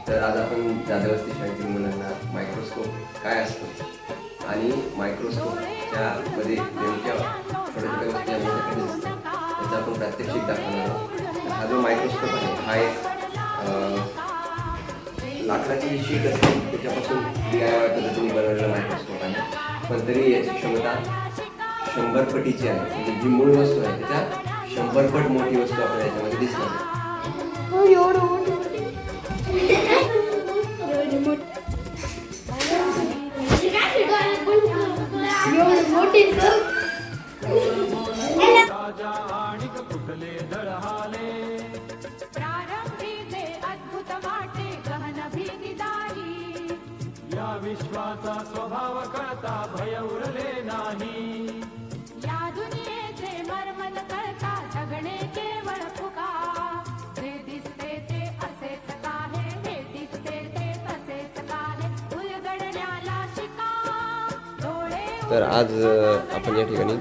तर आज आपण जाधवस्ती शाळेतील मुलांना मायक्रोस्कोप काय असतो आणि मायक्रोस्कोपच्या मध्ये नेमक्या छोट्या छोट्या गोष्टी आपल्याकडे दिसतात त्याचा आपण प्रात्यक्षिक दाखवणार आहोत. हा जो मायक्रोस्कोप आहे हा एक लाकडाची शीट असते त्याच्यापासून DIY पद्धतीने बनवलेला मायक्रोस्कोप आहे. पण तरी याची क्षमता 100 पटीची आहे. म्हणजे जी मूळ वस्तू आहे त्याच्या 100 पट मोठी वस्तू आपल्याला याच्यामध्ये दिसणार. विश्वाचा स्वभाव कळता भय उरले नाही. या दुनियेचे मर्मन कळता जगणे केवळ फुका. जे दिसते ते असेच काहे, हे दिसते ते तसेच काहे, उलगडण्याला शिका. डोळे तर आज आपण या ठिकाणी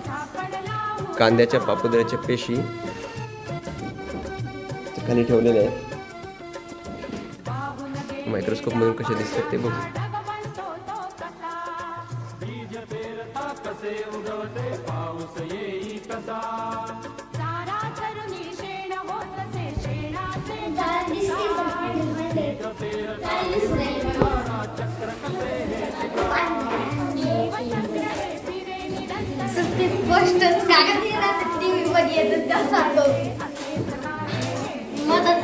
कांद्याच्या पापुद्र्याच्या पेशी ठिकाणी ठेवलेल्या आहेत. मायक्रोस्कोप मधून कसे दिसतात ते बघू. कसे उगवते पाऊस येई कसा. सारा तरुणी शेण होतसे शेणाचे गोष्टच कागद टीव्ही मध्ये येतात त्यासारखं मदत